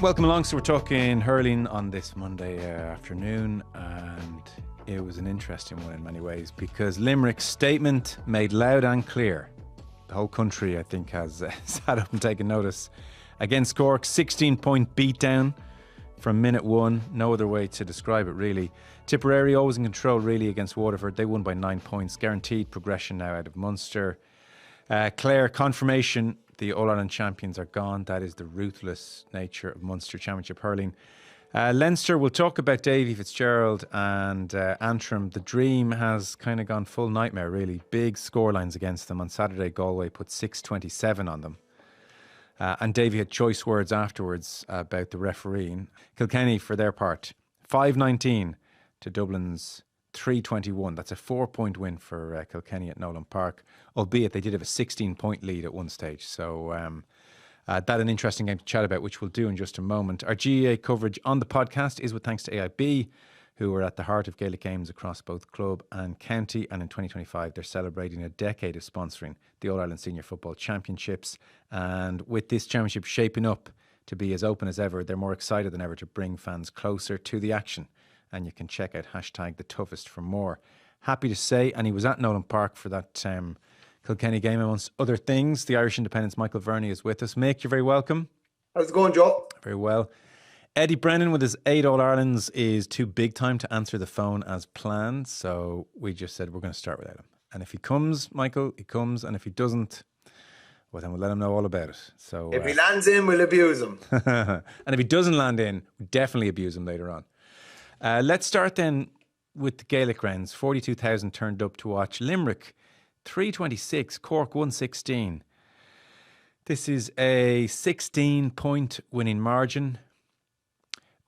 Welcome along. So we're talking hurling on this Monday afternoon, and it was an interesting one in many ways because Limerick's statement made loud and clear. The whole country, I think, has sat up and taken notice. Against Cork, 16-point beatdown from minute one. No other way to describe it, really. Tipperary always in control, really, against Waterford. They won by 9 points. Guaranteed progression now out of Munster. Clare, confirmation. The All-Ireland champions are gone. That is the ruthless nature of Munster Championship hurling. Leinster, we'll talk about Davey Fitzgerald and Antrim. The dream has kind of gone full nightmare, really. Big scorelines against them. On Saturday, Galway put 6-27 on them. And Davey had choice words afterwards about the refereeing. Kilkenny, for their part, 5-19 to Dublin's 3-21. That's a 4-point win for Kilkenny at Nolan Park, albeit they did have a 16-point lead at one stage. So that an interesting game to chat about, which we'll do in just a moment. Our GAA coverage on the podcast is with thanks to AIB, who are at the heart of Gaelic games across both club and county. And in 2025, they're celebrating a decade of sponsoring the All-Ireland Senior Football Championships. And with this championship shaping up to be as open as ever, they're more excited than ever to bring fans closer to the action. And you can check out #TheToughest for more. Happy to say, and he was at Nolan Park for that Kilkenny game, amongst other things. The Irish Independent's Michael Verney is with us. Mick, you're very welcome. How's it going, Joe? Very well. Eddie Brennan, with his 8 All-Irelands, is too big time to answer the phone as planned. So we just said we're going to start without him. And if he comes, Michael, he comes. And if he doesn't, well, then we'll let him know all about it. So if he lands in, we'll abuse him. And if he doesn't land in, we'll definitely abuse him later on. Let's start then with the Gaelic rounds. 42,000 turned up to watch. Limerick, 326. Cork, 116. This is a 16-point winning margin.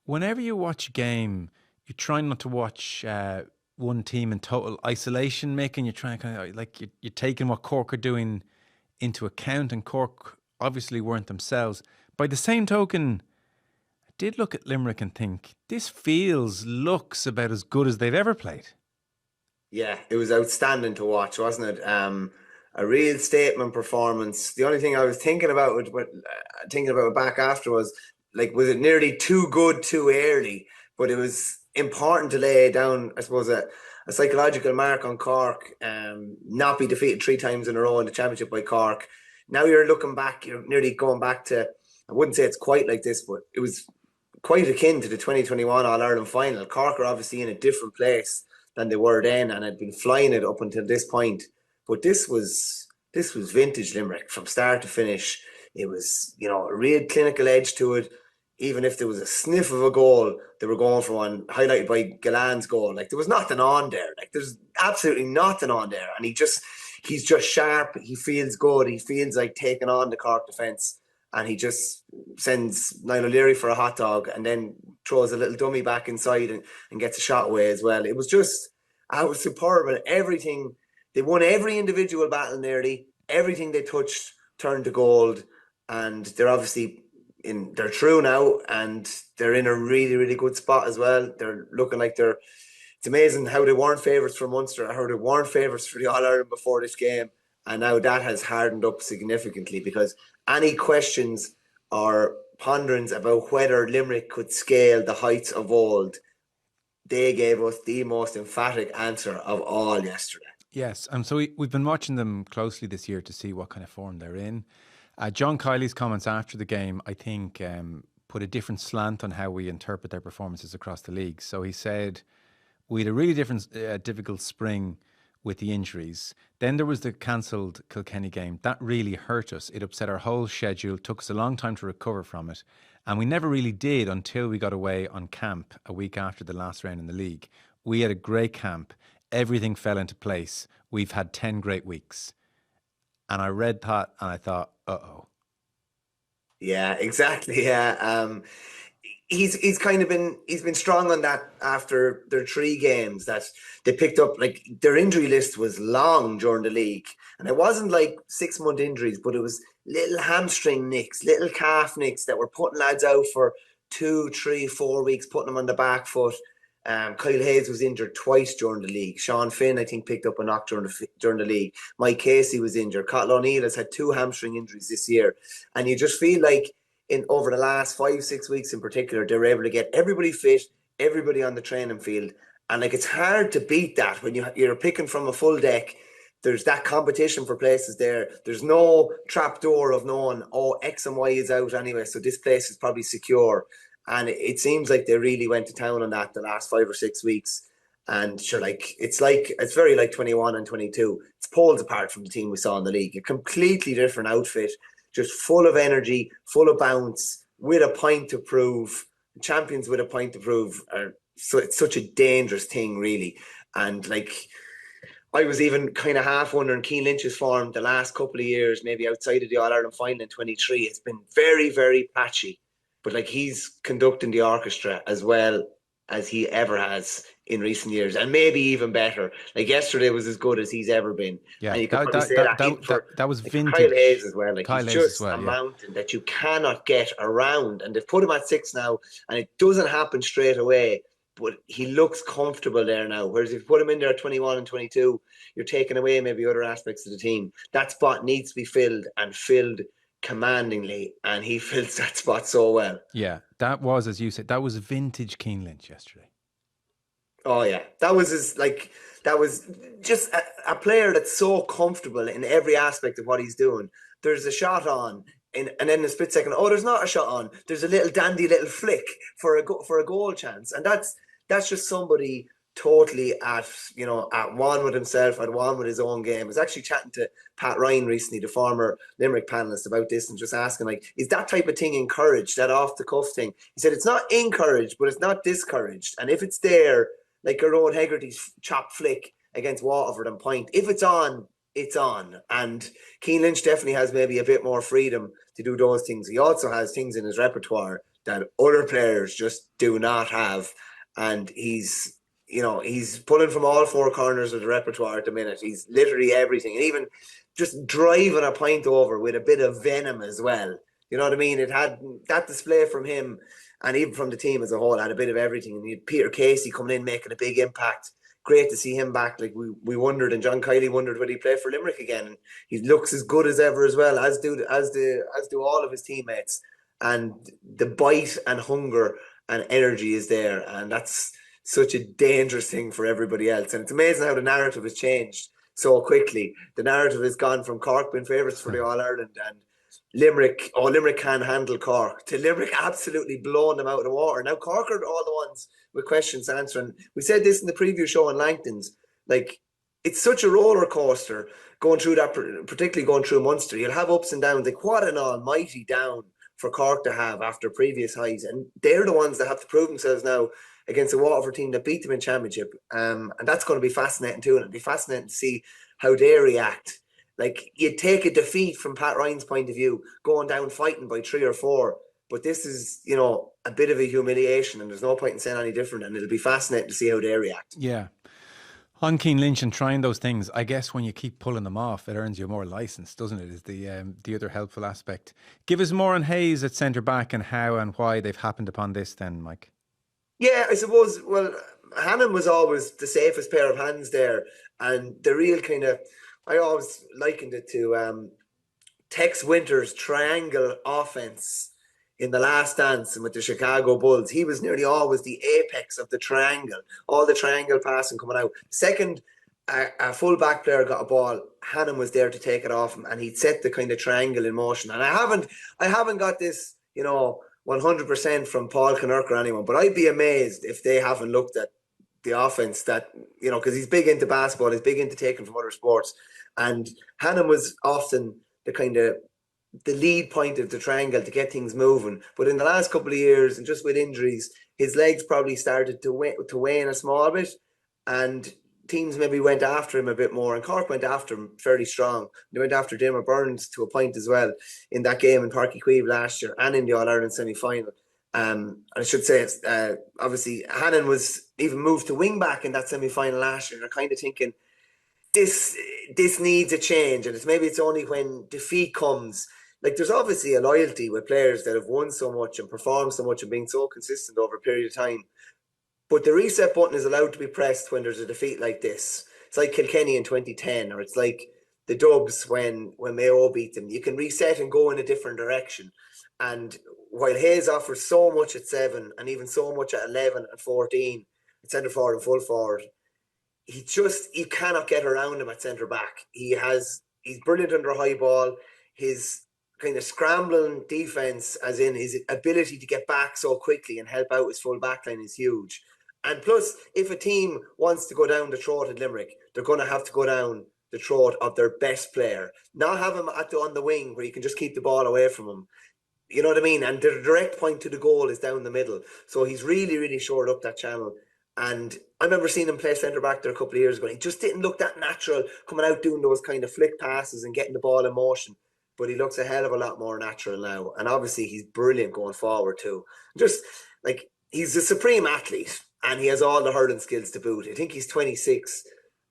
Whenever you watch a game, you try not to watch one team in total isolation, making you're trying kind of like you're taking what Cork are doing into account, and Cork obviously weren't themselves. By the same token, I did look at Limerick and think this looks about as good as they've ever played. Yeah, it was outstanding to watch, wasn't it? A real statement performance. The only thing I was thinking about back after was it nearly too good too early? But it was important to lay down, I suppose, a psychological mark on Cork, not be defeated 3 times in a row in the championship by Cork. Now you're looking back, you're nearly going back to, I wouldn't say it's quite like this, but it was quite akin to the 2021 All-Ireland final. Cork are obviously in a different place than they were then and had been flying it up until this point. But this was vintage Limerick from start to finish. It was, a real clinical edge to it. Even if there was a sniff of a goal, they were going for one, highlighted by Galan's goal. There was nothing on there. There's absolutely nothing on there. And he's just sharp. He feels good. He feels like taking on the Cork defence. And he just sends Niall O'Leary for a hot dog and then throws a little dummy back inside and gets a shot away as well. It was superb. And everything, they won every individual battle nearly. Everything they touched turned to gold. And they're obviously they're through now, and they're in a really, really good spot as well. They're looking like it's amazing how they weren't favourites for Munster, how they weren't favourites for the All-Ireland before this game. And now that has hardened up significantly, because any questions or ponderings about whether Limerick could scale the heights of old, they gave us the most emphatic answer of all yesterday. Yes, and so we've been watching them closely this year to see what kind of form they're in. John Kylie's comments after the game, I think, put a different slant on how we interpret their performances across the league. So he said, we had a really difficult spring with the injuries. Then there was the cancelled Kilkenny game. That really hurt us. It upset our whole schedule, took us a long time to recover from it. And we never really did until we got away on camp a week after the last round in the league. We had a great camp. Everything fell into place. We've had 10 great weeks. And I read that and I thought, uh-oh. Yeah, exactly. Yeah. He's been strong on that after their 3 games that they picked up. Their injury list was long during the league, and it wasn't 6-month injuries, but it was little hamstring nicks, little calf nicks that were putting lads out for 2, 3, 4 weeks, putting them on the back foot. Kyle Hayes was injured twice during the league. Sean Finn, I think, picked up a knock during the league. Mike Casey was injured. Cottle O'Neill has had 2 hamstring injuries this year. And you just feel like in over the last 5-6 weeks in particular, they were able to get everybody fit, everybody on the training field. And like, it's hard to beat that when you're picking from a full deck. There's that competition for places there. There's no trapdoor of knowing, oh, X and Y is out anyway, so this place is probably secure. And it seems like they really went to town on that the last 5 or 6 weeks. And sure, it's very like 21 and 22. It's poles apart from the team we saw in the league. A completely different outfit, just full of energy, full of bounce, with a point to prove. Champions with a point to prove so it's such a dangerous thing, really. And like, I was even kind of half wondering Cian Lynch's form the last couple of years, maybe outside of the All-Ireland final in 23, it's been very, very patchy. But like, he's conducting the orchestra as well as he ever has in recent years, and maybe even better. Like, yesterday was as good as he's ever been. Yeah, and you could probably say that was like, vintage. Kyle Hayes as well. Like, Kyle he's Hayes just as well, a mountain that you cannot get around. And they've put him at 6 now, and it doesn't happen straight away. But he looks comfortable there now. Whereas if you put him in there at 21 and 22, you're taking away maybe other aspects of the team. That spot needs to be filled, and filled commandingly, and he fills that spot so well. Yeah, that was, as you said, that was vintage Cian Lynch yesterday. Oh yeah, that was just a player that's so comfortable in every aspect of what he's doing. There's a shot on, and then in a split second, oh, there's not a shot on. There's a little dandy little flick for a goal chance, and that's just somebody totally at one with himself, at one with his own game. I was actually chatting to Pat Ryan recently, the former Limerick panelist, about this, and just asking, like, is that type of thing encouraged, that off the cuff thing? He said it's not encouraged, but it's not discouraged, and if it's there, like Rowan Hegarty's chop flick against Waterford and Point, if it's on, it's on. And Cian Lynch definitely has maybe a bit more freedom to do those things. He also has things in his repertoire that other players just do not have. And he's pulling from all 4 corners of the repertoire at the minute. He's literally everything. And even just driving a point over with a bit of venom as well. You know what I mean? It had that display from him, and even from the team as a whole, had a bit of everything. And you had Peter Casey coming in, making a big impact. Great to see him back. Like, we wondered, and John Kylie wondered, would he play for Limerick again? And he looks as good as ever as well, as do all of his teammates. And the bite and hunger and energy is there, and that's such a dangerous thing for everybody else. And it's amazing how the narrative has changed so quickly. The narrative has gone from Cork being favourites for the All-Ireland and Limerick can handle Cork, to Limerick absolutely blowing them out of the water. Now Cork are all the ones with questions answering. We said this in the preview show on Langton's. Like, it's such a roller coaster going through that, particularly going through Munster. You'll have ups and downs. Like, what an almighty down for Cork to have after previous highs. And they're the ones that have to prove themselves now against a Waterford team that beat them in Championship. And that's going to be fascinating too. And it'll be fascinating to see how they react. Like, you take a defeat from Pat Ryan's point of view, going down fighting by 3 or 4. But this is, a bit of a humiliation, and there's no point in saying any different. And it'll be fascinating to see how they react. Yeah. On Cian Lynch and trying those things, I guess when you keep pulling them off, it earns you more license, doesn't it? Is the other helpful aspect. Give us more on Hayes at centre back and how and why they've happened upon this then, Mike. Yeah, I suppose, well, Hannon was always the safest pair of hands there. And the real kind of, I always likened it to Tex Winter's triangle offense in The Last Dance and with the Chicago Bulls. He was nearly always the apex of the triangle, all the triangle passing coming out. Second, a full back player got a ball, Hannon was there to take it off him, and he'd set the kind of triangle in motion. And I haven't got this, 100% from Paul Kinnerk or anyone, but I'd be amazed if they haven't looked at the offense that, because he's big into basketball, he's big into taking from other sports. And Hannon was often the lead point of the triangle to get things moving. But in the last couple of years, and just with injuries, his legs probably started to wane a small bit, and teams maybe went after him a bit more, and Cork went after him fairly strong. They went after Diarmaid Burns to a point as well in that game in Páirc Uí Chaoimh last year and in the All-Ireland semi-final. I should say, obviously, Hannon was even moved to wing-back in that semi-final last year, and they're kind of thinking, this needs a change, and it's only when defeat comes. Like, there's obviously a loyalty with players that have won so much and performed so much and been so consistent over a period of time. But the reset button is allowed to be pressed when there's a defeat like this. It's like Kilkenny in 2010, or it's like the Dubs when Mayo beat them. You can reset and go in a different direction. And while Hayes offers so much at 7 and even so much at 11 and 14 at centre forward and full forward, you cannot get around him at centre back. He's brilliant under high ball. His kind of scrambling defense, as in his ability to get back so quickly and help out his full back line, is huge. And plus, if a team wants to go down the throat at Limerick, they're going to have to go down the throat of their best player. Not have him on the wing where you can just keep the ball away from him. You know what I mean? And the direct point to the goal is down the middle. So he's really, really shored up that channel. And I remember seeing him play centre back there a couple of years ago. He just didn't look that natural coming out doing those kind of flick passes and getting the ball in motion. But he looks a hell of a lot more natural now. And obviously he's brilliant going forward too. Just like, he's a supreme athlete and he has all the hurling skills to boot. I think he's 26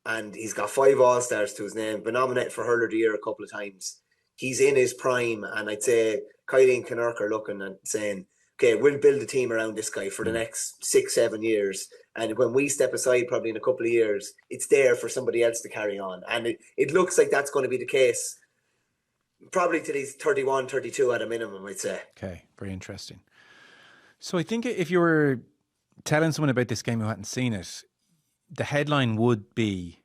and he's got 5 All-Stars to his name. Been nominated for Hurler of the Year a couple of times. He's in his prime, and I'd say Kylie and Kinnerk are looking and saying, okay, we'll build a team around this guy for the next 6-7 years. And when we step aside, probably in a couple of years, it's there for somebody else to carry on. And it looks like that's going to be the case probably till he's 31, 32 at a minimum, I'd say. Okay, very interesting. So I think if you were telling someone about this game who hadn't seen it, the headline would be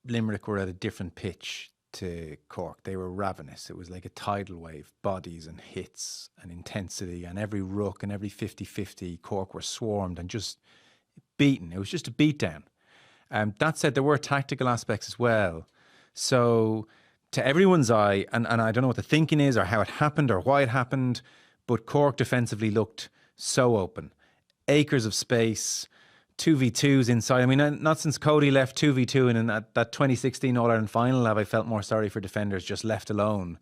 Limerick were at a different pitch to Cork. They were ravenous. It was like a tidal wave, bodies and hits and intensity, and every ruck and every 50-50 Cork were swarmed and just beaten. It was just a beatdown. That said, there were tactical aspects as well. So to everyone's eye, and I don't know what the thinking is or how it happened or why it happened, but Cork defensively looked so open. Acres of space, 2v2s inside. I mean, not since Cody left 2v2 in that 2016 All-Ireland final have I felt more sorry for defenders just left alone.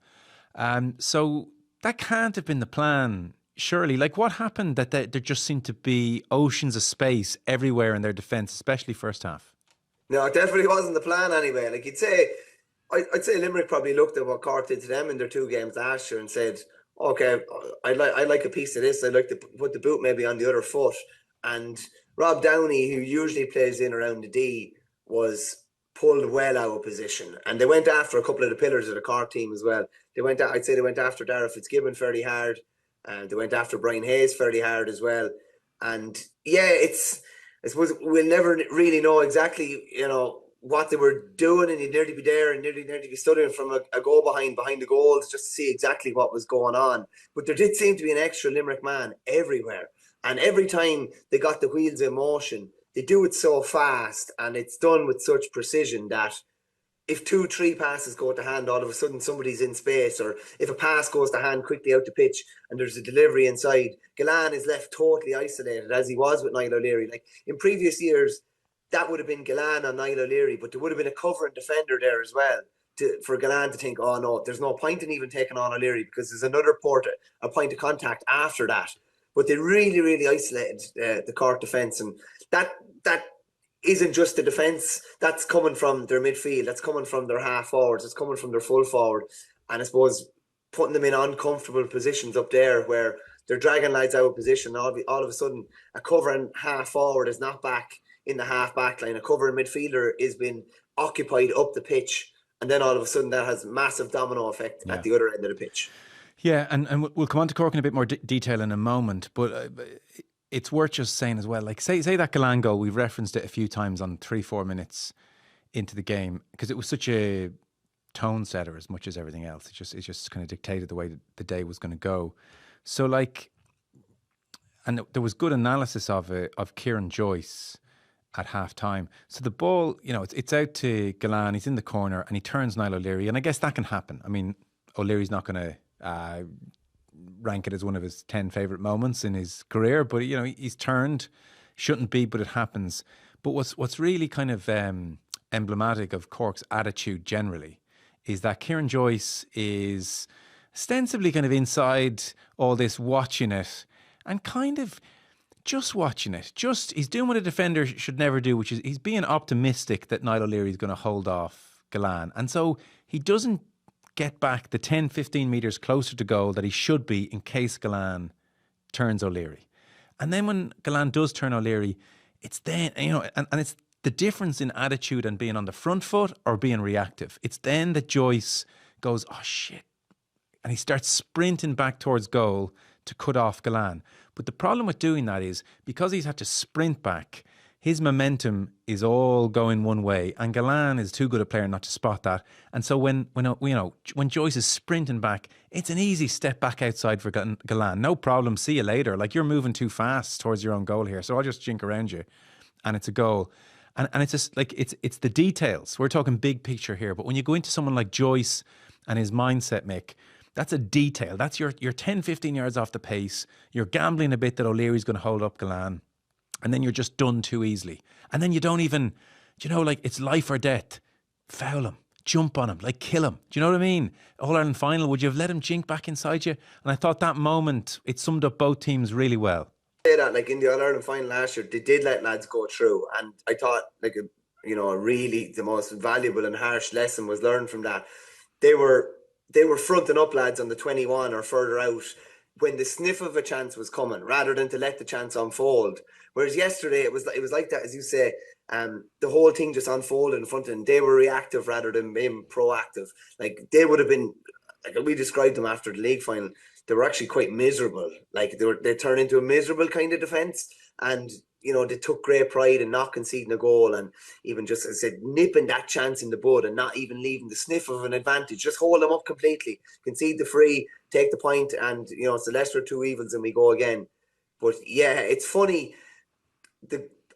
So that can't have been the plan, surely. Like, what happened that there just seemed to be oceans of space everywhere in their defence, especially first half? No, it definitely wasn't the plan anyway. Like, I'd say Limerick probably looked at what Cork did to them in their 2 games last year and said, okay, I'd like a piece of this. I'd like to put the boot maybe on the other foot. And Rob Downey, who usually plays in around the D, was pulled well out of position. And they went after a couple of the pillars of the Cork team as well. I'd say they went after Dara Fitzgibbon fairly hard. They went after Brian Hayes fairly hard as well. And yeah, I suppose we'll never really know exactly, what they were doing, and you'd nearly be there and nearly be studying from a goal behind the goals just to see exactly what was going on. But there did seem to be an extra Limerick man everywhere. And every time they got the wheels in motion, they do it so fast and it's done with such precision that if 2-3 passes go to hand, all of a sudden somebody's in space, or if a pass goes to hand quickly out the pitch and there's a delivery inside, Gillane is left totally isolated, as he was with Niall O'Leary. Like in previous years, that would have been Gillane on Niall O'Leary, but there would have been a covering defender there as well for Gillane to think, oh no, there's no point in even taking on O'Leary because there's another a point of contact after that. But they really, really isolated the Cork defence, and that isn't just the defence. That's coming from their midfield. That's coming from their half forwards. It's coming from their full forward, and I suppose putting them in uncomfortable positions up there where they're dragging lads out of position. All of a sudden, a covering half forward is not back in the half back line. A covering midfielder is being occupied up the pitch, and then all of a sudden that has massive domino effect at the other end of the pitch. Yeah, and we'll come on to Cork in a bit more detail in a moment, but it's worth just saying as well, like say that Gillane goal, we've referenced it a few times on 3-4 minutes into the game, because it was such a tone setter as much as everything else. It just kind of dictated the way the day was going to go. So and there was good analysis of Kieran Joyce at half time. So the ball, it's out to Gillane, he's in the corner and he turns Niall O'Leary, and I guess that can happen. I mean, O'Leary's not going to rank it as one of his 10 favourite moments in his career, but he's turned, shouldn't be, but it happens. But what's really kind of emblematic of Cork's attitude generally is that Kieran Joyce is ostensibly kind of inside all this, watching it and kind of just watching it. He's doing what a defender should never do, which is he's being optimistic that Niall O'Leary is going to hold off Gillane, and so he doesn't get back the 10-15 metres closer to goal that he should be in case Gillane turns O'Leary. And then when Gillane does turn O'Leary, it's then, and it's the difference in attitude and being on the front foot or being reactive. It's then that Joyce goes, oh shit, and he starts sprinting back towards goal to cut off Galan. But the problem with doing that is because he's had to sprint back, his momentum is all going one way, and Galan is too good a player not to spot that. And so when Joyce is sprinting back, it's an easy step back outside for Galan. No problem. See you later. Like, you're moving too fast towards your own goal here, so I'll just jink around you, and it's a goal. And it's just like it's the details. We're talking big picture here, but when you go into someone like Joyce and his mindset, Mick, that's a detail. That's you're 10, 15 yards off the pace. You're gambling a bit that O'Leary's going to hold up Galan, and then you're just done too easily. And then you don't even, like, it's life or death. Foul him, jump on him, like, kill him. Do you know what I mean? All-Ireland final, would you have let him jink back inside you? And I thought that moment, it summed up both teams really well. That, like, in the All-Ireland final last year, they did let lads go through, and I thought, like, really the most valuable and harsh lesson was learned from that. They were fronting up lads on the 21 or further out when the sniff of a chance was coming, rather than to let the chance unfold. Whereas yesterday it was like that, as you say, the whole thing just unfolded in front of them. They were reactive rather than being proactive. Like, they would have been, like we described them after the league final, they were actually quite miserable. Like, they turned into a miserable kind of defence, and they took great pride in not conceding a goal, and even just, as I said, nipping that chance in the bud and not even leaving the sniff of an advantage. Just hold them up completely, concede the free, take the point, and it's the lesser of two evils, and we go again. But yeah, it's funny.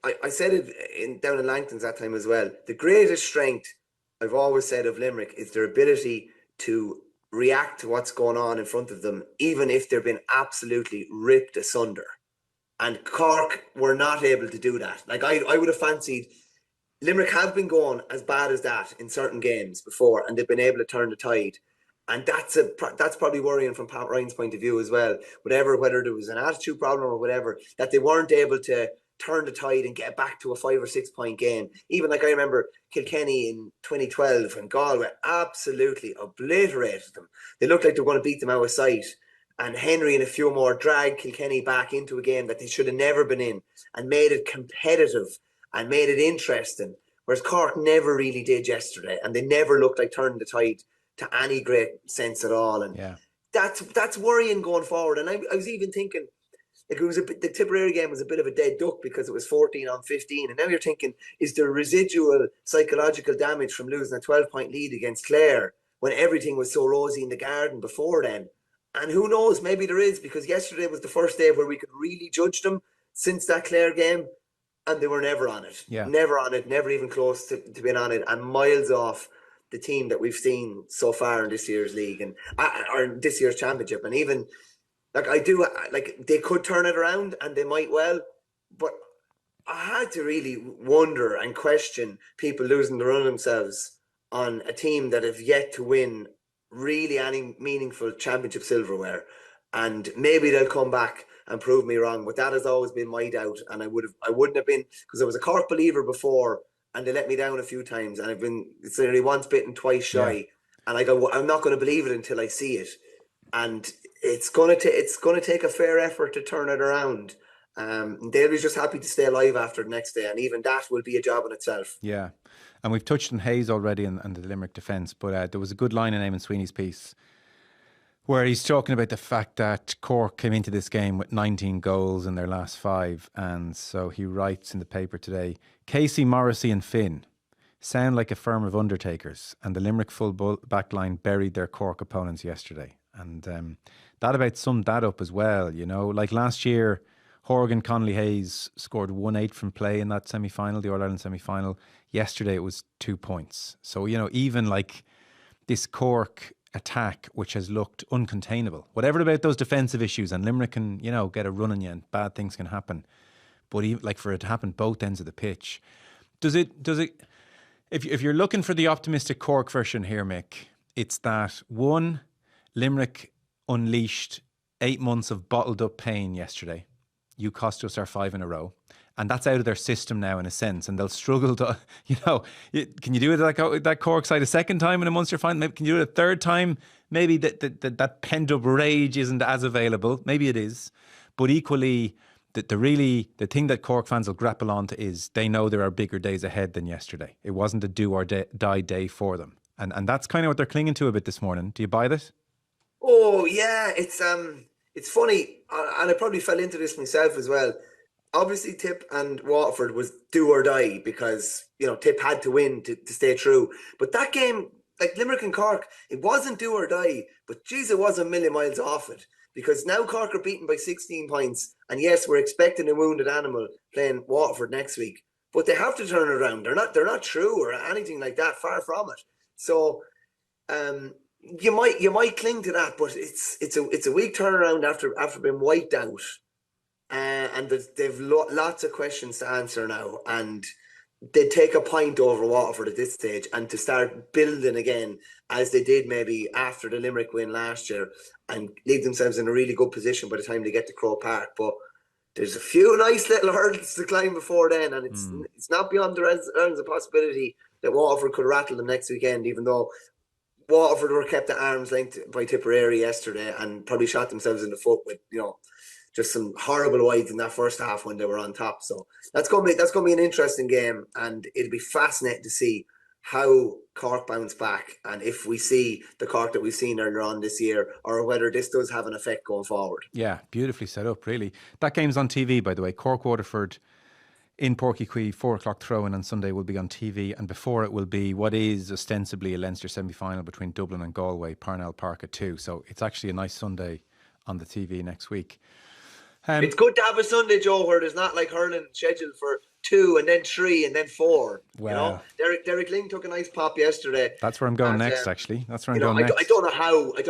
I said it down in Langton's that time as well. The greatest strength I've always said of Limerick is their ability to react to what's going on in front of them, even if they've been absolutely ripped asunder. And Cork were not able to do that. Like, I would have fancied, Limerick have been going as bad as that in certain games before, and they've been able to turn the tide. And that's probably worrying from Pat Ryan's point of view as well. Whether there was an attitude problem or whatever, that they weren't able to turn the tide and get back to a 5 or 6 point game. Even, like, I remember Kilkenny in 2012 when Galway absolutely obliterated them. They looked like they were going to beat them out of sight. And Henry and a few more dragged Kilkenny back into a game that they should have never been in, and made it competitive and made it interesting. Whereas Cork never really did yesterday, and they never looked like turning the tide to any great sense at all. And that's worrying going forward. And I was even thinking, like, the Tipperary game was a bit of a dead duck because it was 14-15, and now you're thinking, is there residual psychological damage from losing a 12-point lead against Clare when everything was so rosy in the Garden before then? And who knows, maybe there is, because yesterday was the first day where we could really judge them since that Clare game, and they were never on it. Yeah. Never on it, never even close to being on it, and miles off the team that we've seen so far in this year's league and or this year's championship. And even, like, they could turn it around, and they might well, but I had to really wonder and question people losing the run of themselves on a team that have yet to win really any meaningful championship silverware. And maybe they'll come back and prove me wrong, but that has always been my doubt. And I wouldn't have been, because I was a Cork believer before, and they let me down a few times, and it's nearly once bitten, twice shy. Yeah. And I go, I'm not going to believe it until I see it. And it's going to take a fair effort to turn it around. They'll be just happy to stay alive after the next day, and even that will be a job in itself. Yeah. And we've touched on Hayes already and the Limerick defence, but there was a good line in Eamon Sweeney's piece where he's talking about the fact that Cork came into this game with 19 goals in their last 5. And so he writes in the paper today, Casey, Morrissey and Finn sound like a firm of undertakers, and the Limerick full back line buried their Cork opponents yesterday. And that about summed that up as well. Like last year, Horgan, Connolly, Hayes scored 1-8 from play in that semi-final, the All-Ireland semi-final. Yesterday it was 2 points. So, even like this Cork attack, which has looked uncontainable. Whatever about those defensive issues, and Limerick can, get a run on you and bad things can happen. But even, like, for it to happen both ends of the pitch, does it? If you're looking for the optimistic Cork version here, Mick, it's that one, Limerick unleashed 8 months of bottled up pain yesterday. You cost us our 5 in a row. And that's out of their system now, in a sense. And they'll struggle to, can you do it like that Cork side a second time in a Munster final? Maybe can you do it a third time? Maybe that pent-up rage isn't as available. Maybe it is. But equally, the thing that Cork fans will grapple onto is they know there are bigger days ahead than yesterday. It wasn't a do or die day for them. And that's kind of what they're clinging to a bit this morning. Do you buy this? Oh, yeah. It's It's funny, and I probably fell into this myself as well. Obviously, Tip and Waterford was do or die because Tip had to win to stay true. But that game, like Limerick and Cork, it wasn't do or die. But geez, it was a million miles off it because now Cork are beaten by 16 points, and yes, we're expecting a wounded animal playing Waterford next week. But they have to turn it around. They're not true or anything like that. Far from it. So you might cling to that, but it's a weak turnaround after being wiped out, and they've lots of questions to answer now, and they take a point over Waterford at this stage, and to start building again as they did maybe after the Limerick win last year, and leave themselves in a really good position by the time they get to Croke Park. But there's a few nice little hurdles to climb before then, and it's not beyond the realms of possibility that Waterford could rattle them next weekend, even though Waterford were kept at arm's length by Tipperary yesterday and probably shot themselves in the foot with just some horrible wides in that first half when they were on top. So that's going to be an interesting game, and it'll be fascinating to see how Cork bounce back, and if we see the Cork that we've seen earlier on this year, or whether this does have an effect going forward. Yeah, beautifully set up, really. That game's on TV, by the way. Cork Waterford in Porky 4:00 throw-in on Sunday will be on TV, and before it will be what is ostensibly a Leinster semi-final between Dublin and Galway, Parnell Park at 2. So it's actually a nice Sunday on the TV next week. It's good to have a Sunday, Joe, where there's not like hurling scheduled for 2 and then 3 and then 4. Well, Derek Ling took a nice pop yesterday. That's where I'm going next, actually. That's where I'm going next. I don't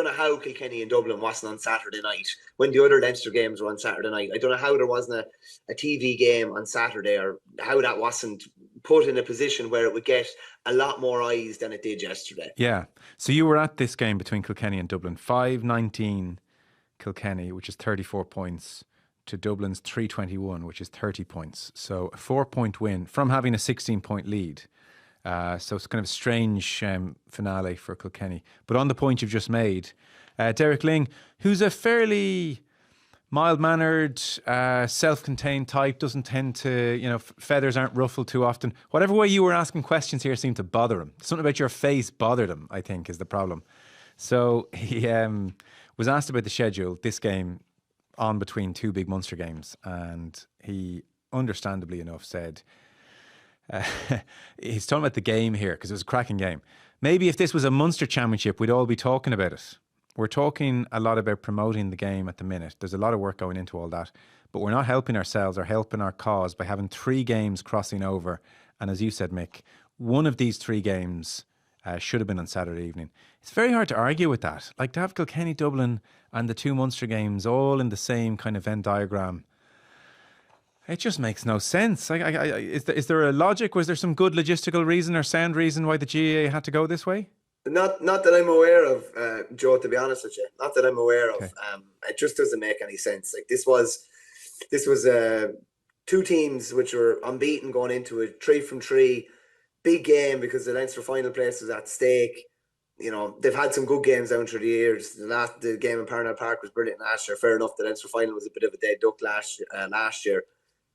know how Kilkenny and Dublin wasn't on Saturday night when the other Leinster games were on Saturday night. I don't know how there wasn't a TV game on Saturday, or how that wasn't put in a position where it would get a lot more eyes than it did yesterday. Yeah. So you were at this game between Kilkenny and Dublin. 5-19 Kilkenny, which is 34 points, to Dublin's 321, which is 30 points. So a 4-point win from having a 16-point lead. So it's kind of a strange finale for Kilkenny. But on the point you've just made, Derek Ling, who's a fairly mild-mannered, self-contained type, doesn't tend to, feathers aren't ruffled too often. Whatever way you were asking questions here seemed to bother him. Something about your face bothered him, I think, is the problem. So he was asked about the schedule, this game, on between two big Munster games, and he understandably enough said he's talking about the game here because it was a cracking game. Maybe if this was a Munster championship, we'd all be talking about it. We're talking a lot about promoting the game at the minute. There's a lot of work going into all that, but we're not helping ourselves or helping our cause by having 3 games crossing over. And as you said, Mick, one of these 3 games should have been on Saturday evening. It's very hard to argue with that. Like, to have Kilkenny, Dublin and the 2 Munster games all in the same kind of Venn diagram, it just makes no sense. Is there a logic? Was there some good logistical reason or sound reason why the GAA had to go this way? Not that I'm aware of, Joe, to be honest with you. Not that I'm aware of. It just doesn't make any sense. Like, this was 2 teams which were unbeaten going into it, 3 from 3. Big game because the Leinster final place was at stake. They've had some good games down through the years. The game in Parnell Park was brilliant last year. Fair enough, the Leinster final was a bit of a dead duck last year.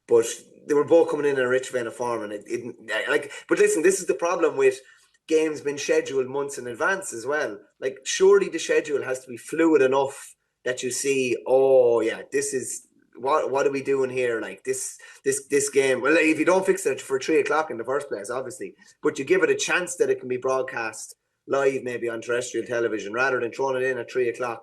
But they were both coming in a rich vein of form. But listen, this is the problem with games being scheduled months in advance as well. Like, surely the schedule has to be fluid enough that you see, oh yeah, this is what are we doing here? Like, this game. Well, if you don't fix it for 3:00 in the first place, obviously, but you give it a chance that it can be broadcast live, maybe on terrestrial television, rather than throwing it in at 3:00.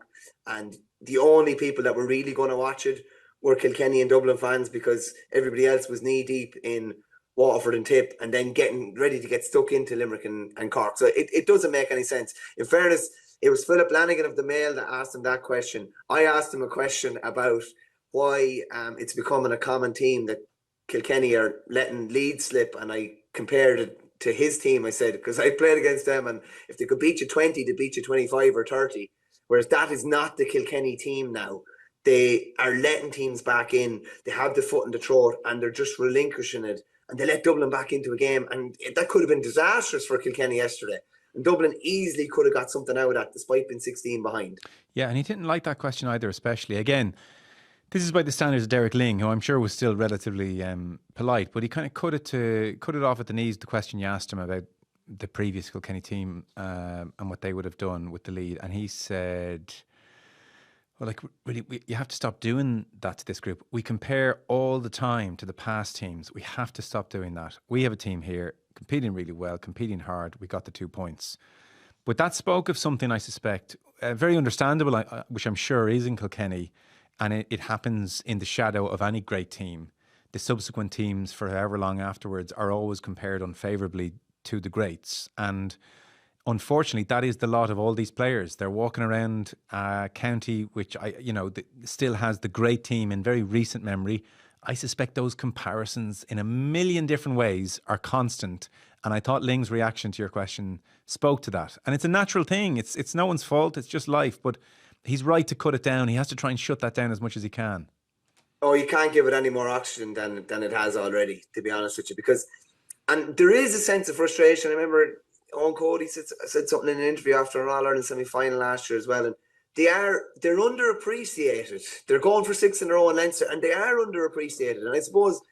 And the only people that were really going to watch it were Kilkenny and Dublin fans, because everybody else was knee deep in Waterford and Tip, and then getting ready to get stuck into Limerick and Cork. So it doesn't make any sense. In fairness, it was Philip Lanigan of the Mail that asked him that question. I asked him a question about why it's becoming a common theme that Kilkenny are letting leads slip, and I compared it to his team. I said, because I played against them, and if they could beat you 20, they beat you 25 or 30, whereas that is not the Kilkenny team now. They are letting teams back in, they have the foot in the throat, and they're just relinquishing it, and they let Dublin back into a game, and that could have been disastrous for Kilkenny yesterday. And Dublin easily could have got something out of that despite being 16 behind. Yeah, and he didn't like that question either, especially. Again, this is by the standards of Derek Ling, who I'm sure was still relatively polite, but he kind of cut it off at the knees, the question you asked him about the previous Kilkenny team and what they would have done with the lead. And he said Well, like really, you have to stop doing that to this group. We compare all the time to the past teams. We have to stop doing that. We have a team here competing really well, competing hard. We got the 2 points. But that spoke of something, I suspect, very understandable, which I'm sure is in Kilkenny, and it happens in the shadow of any great team. The subsequent teams, for however long afterwards, are always compared unfavourably to the greats. And unfortunately, that is the lot of all these players. They're walking around a county which still has the great team in very recent memory. I suspect those comparisons in a million different ways are constant. And I thought Ling's reaction to your question spoke to that. And it's a natural thing. It's no one's fault. It's just life. But he's right to cut it down. He has to try and shut that down as much as he can. Oh, you can't give it any more oxygen than it has already, to be honest with you. And there is a sense of frustration. I remember Owen Cody said something in an interview after an All-Ireland semi-final last year as well. And they're underappreciated. They're going for 6 in a row in Leinster, and they are underappreciated. And I suppose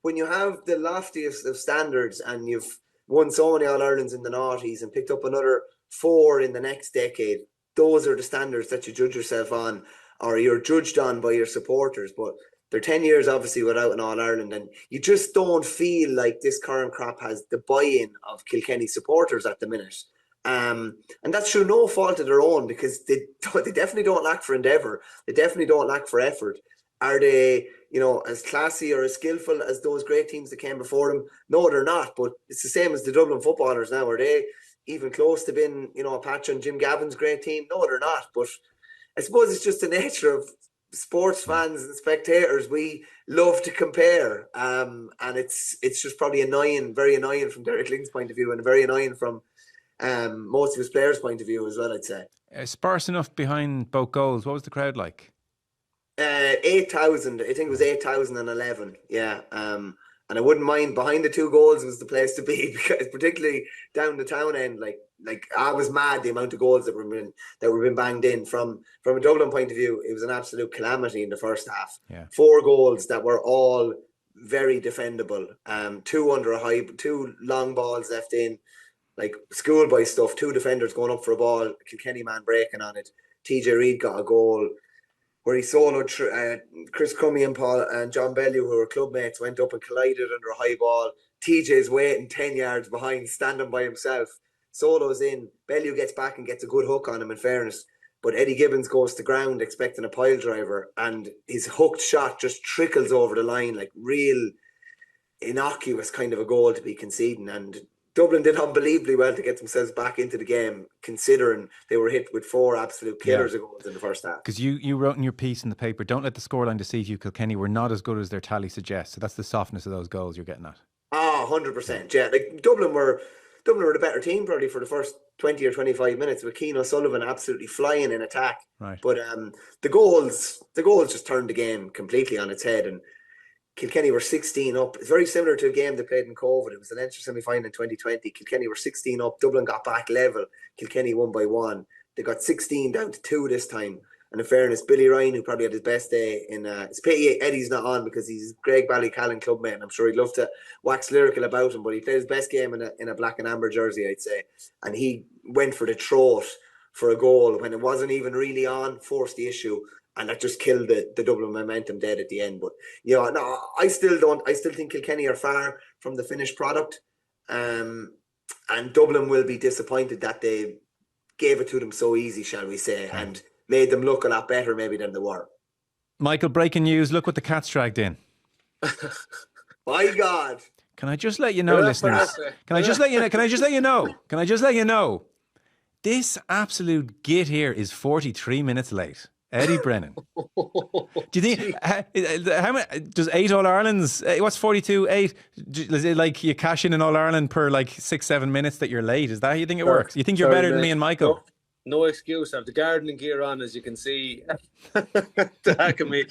when you have the loftiest of standards and you've won so many All-Irelands in the noughties and picked up another 4 in the next decade, those are the standards that you judge yourself on, or you're judged on by your supporters. But they're 10 years obviously without an All-Ireland, and you just don't feel like this current crop has the buy-in of Kilkenny supporters at the minute. And that's through no fault of their own, because they definitely don't lack for endeavour. They definitely don't lack for effort. Are they, as classy or as skillful as those great teams that came before them? No, they're not. But it's the same as the Dublin footballers now. Are they even close to being, a patch on Jim Gavin's great team? No, they're not. But I suppose it's just the nature of sports fans and spectators. We love to compare, and it's just probably annoying, very annoying from Derek Ling's point of view, and very annoying from most of his players' point of view as well, I'd say. Sparse enough behind both goals. What was the crowd like? 8,000. I think it was 8,011. Yeah. And I wouldn't mind, behind the 2 goals was the place to be, because particularly down the town end, like I was mad the amount of goals that were being banged in. From a Dublin point of view, it was an absolute calamity in the first half. Yeah. 4 goals that were all very defendable. 2 under a high, 2 long balls left in, like schoolboy stuff. 2 defenders going up for a ball, Kilkenny man breaking on it. TJ Reid got a goal where he soloed Chris Crummy and Paul and John Bellew, who were club mates, went up and collided under a high ball. TJ's waiting 10 yards behind, standing by himself. Solos in. Bellew gets back and gets a good hook on him, in fairness. But Eddie Gibbons goes to ground expecting a pile driver, and his hooked shot just trickles over the line, like real innocuous kind of a goal to be conceding. And Dublin did unbelievably well to get themselves back into the game, considering they were hit with 4 absolute killers of goals in the first half. Because you wrote in your piece in the paper, don't let the scoreline deceive you. Kilkenny were not as good as their tally suggests. So that's the softness of those goals you're getting at. 100%. Yeah, like Dublin were the better team probably for the first 20 or 25 minutes, with Keane O'Sullivan absolutely flying in attack. Right. But the goals just turned the game completely on its head, and Kilkenny were 16 up. It's very similar to a game they played in COVID. It was the Leinster semi-final in 2020. Kilkenny were 16 up. Dublin got back level. Kilkenny won by 1. They got 16 down to 2 this time. And in fairness, Billy Ryan, who probably had his best day in... it's pity Eddie's not on, because he's Greg Ballycallan clubmate, and I'm sure he'd love to wax lyrical about him, but he played his best game in a black and amber jersey, I'd say. And he went for the throat for a goal when it wasn't even really on, forced the issue. And that just killed the Dublin momentum dead at the end. But I still think Kilkenny are far from the finished product. And Dublin will be disappointed that they gave it to them so easy, shall we say, and made them look a lot better maybe than they were. Michael, breaking news. Look what the Cats dragged in. My God. Can I just let you know, listeners? Can I just let you know? This absolute git here is 43 minutes late. Eddie Brennan. Do you think how many does 8 All Irelands? What's 42? 8? Is it like you cash in an All Ireland per like 6-7 minutes that you're late? Is that how you think it works? You think you're better than me and Michael? No excuse. I have the gardening gear on, as you can see. The heck of me.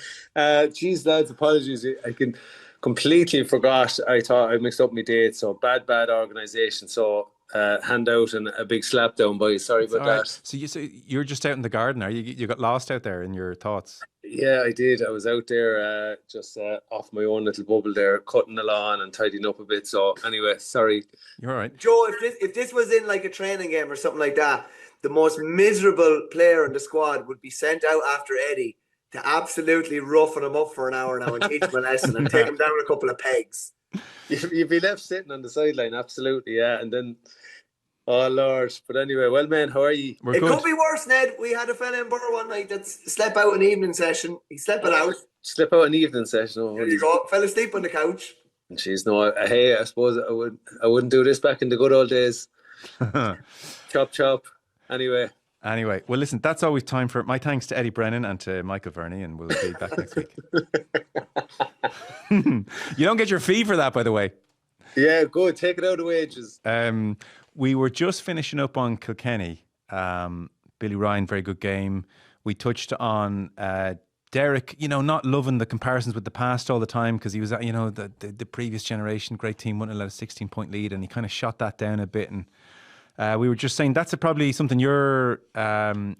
Geez, lads, apologies. I can completely forgot. I thought I mixed up my dates. So bad organisation. So hand out and a big slap down, boys. Sorry about that. So you're just out in the garden, are you? You got lost out there in your thoughts? Yeah, I did. I was out there just off my own little bubble there, cutting the lawn and tidying up a bit. So anyway, sorry. You're all right. Joe, if this was in like a training game or something like that, the most miserable player in the squad would be sent out after Eddie to absolutely roughen him up for an hour now and teach him a lesson and take him down a couple of pegs. You'd be left sitting on the sideline, absolutely, yeah. And then, oh Lord. But anyway, well, man, how are you? It could be worse, Ned. We had a fella in Borough one night that slept out an evening session. He slept it out. Slip out an evening session. Oh, there you go. Fell asleep on the couch. Jeez, no. Hey, I suppose I wouldn't do this back in the good old days. Chop, chop. Anyway, well, listen, that's always time for my thanks to Eddie Brennan and to Michael Verney, and we'll be back next week. You don't get your fee for that, by the way. Yeah, good. Take it out of wages. We were just finishing up on Kilkenny. Billy Ryan, very good game. We touched on Derek, not loving the comparisons with the past all the time because he was at, the previous generation, great team, wouldn't have let a 16-point lead, and he kind of shot that down a bit. And we were just saying that's probably something you're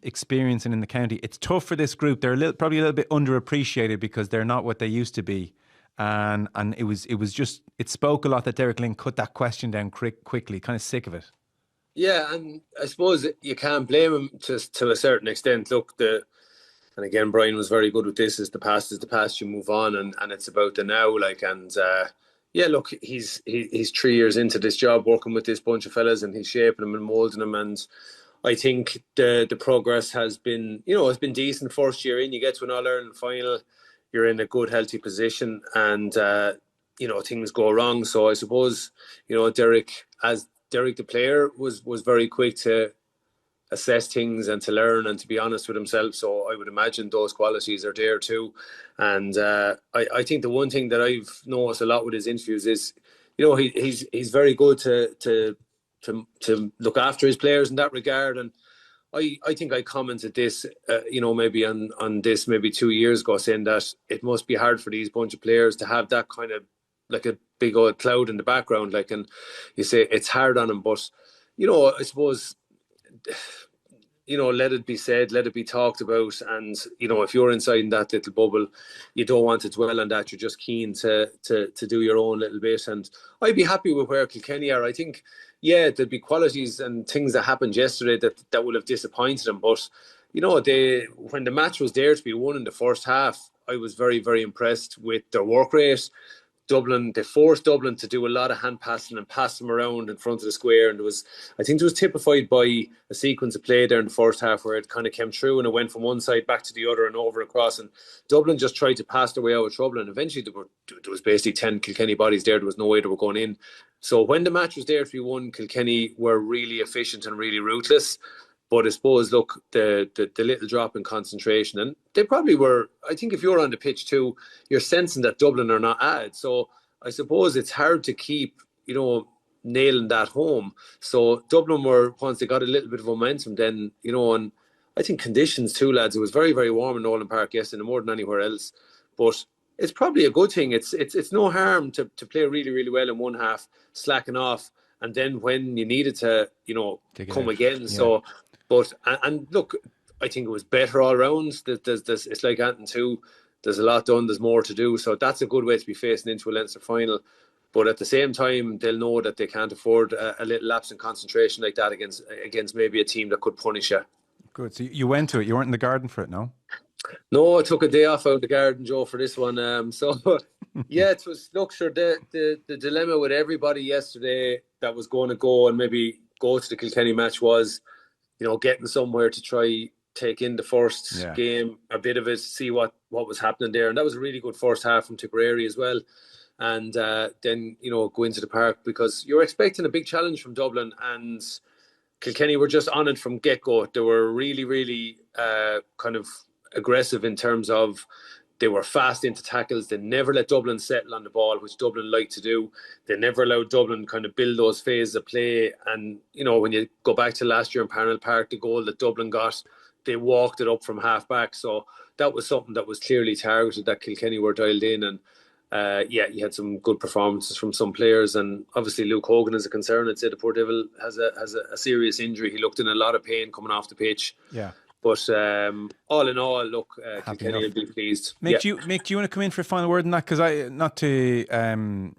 experiencing in the county. It's tough for this group. They're probably a little bit underappreciated because they're not what they used to be. And it spoke a lot that Derek Lynn cut that question down quickly, kind of sick of it. Yeah, and I suppose you can't blame him to a certain extent. Look, and again, Brian was very good with this. Is the past, you move on, and it's about the now. Yeah, look, he's 3 years into this job, working with this bunch of fellas, and he's shaping them and molding them. And I think the progress has been, it's been decent. First year in, you get to an All-Ireland final, you're in a good, healthy position, and things go wrong. So I suppose Derek the player was very quick to assess things and to learn and to be honest with himself. So I would imagine those qualities are there too. And I think the one thing that I've noticed a lot with his interviews is, he's very good to look after his players in that regard. And I think I commented this, maybe on this maybe 2 years ago, saying that it must be hard for these bunch of players to have that kind of like a big old cloud in the background. And you say it's hard on them, but I suppose, let it be said, let it be talked about. And, if you're inside in that little bubble, you don't want to dwell on that. You're just keen to do your own little bit. And I'd be happy with where Kilkenny are. I think, yeah, there'd be qualities and things that happened yesterday that would have disappointed them. But, when the match was there to be won in the first half, I was very, very impressed with their work rate. Dublin, they forced Dublin to do a lot of hand passing and pass them around in front of the square. And I think it was typified by a sequence of play there in the first half where it kind of came through and it went from one side back to the other and over across. And Dublin just tried to pass their way out of trouble. And eventually there was basically 10 Kilkenny bodies there. There was no way they were going in. So when the match was there to be won, Kilkenny were really efficient and really ruthless. But I suppose, look, the little drop in concentration, and they probably were, I think if you're on the pitch too, you're sensing that Dublin are not at it. So I suppose it's hard to keep, nailing that home. So Dublin were, once they got a little bit of momentum, then, and I think conditions too, lads, it was very, very warm in Nolan Park yesterday, more than anywhere else. But it's probably a good thing. It's no harm to play really, really well in one half, slacking off, and then when you needed to, come again. Yeah. So... But, and look, I think it was better all round. It's like Anton too. There's a lot done. There's more to do. So that's a good way to be facing into a Leinster final. But at the same time, they'll know that they can't afford a little lapse in concentration like that against maybe a team that could punish you. Good. So you went to it. You weren't in the garden for it, no? No, I took a day off out of the garden, Joe, for this one. Yeah, it was, look, sure, the dilemma with everybody yesterday that was going to go and maybe go to the Kilkenny match was, getting somewhere to try take in the first game, a bit of it, see what was happening there. And that was a really good first half from Tipperary as well. And then, go into the park because you're expecting a big challenge from Dublin, and Kilkenny were just on it from get-go. They were really, really kind of aggressive in terms of they were fast into tackles. They never let Dublin settle on the ball, which Dublin like to do. They never allowed Dublin kind of build those phases of play. And, when you go back to last year in Parnell Park, the goal that Dublin got, they walked it up from half back. So that was something that was clearly targeted, that Kilkenny were dialed in. And, you had some good performances from some players. And obviously Luke Hogan is a concern. I'd say the poor devil has a serious injury. He looked in a lot of pain coming off the pitch. Yeah. But all in all, look, Kilkenny will be pleased. Mick, do you want to come in for a final word on that? Because not to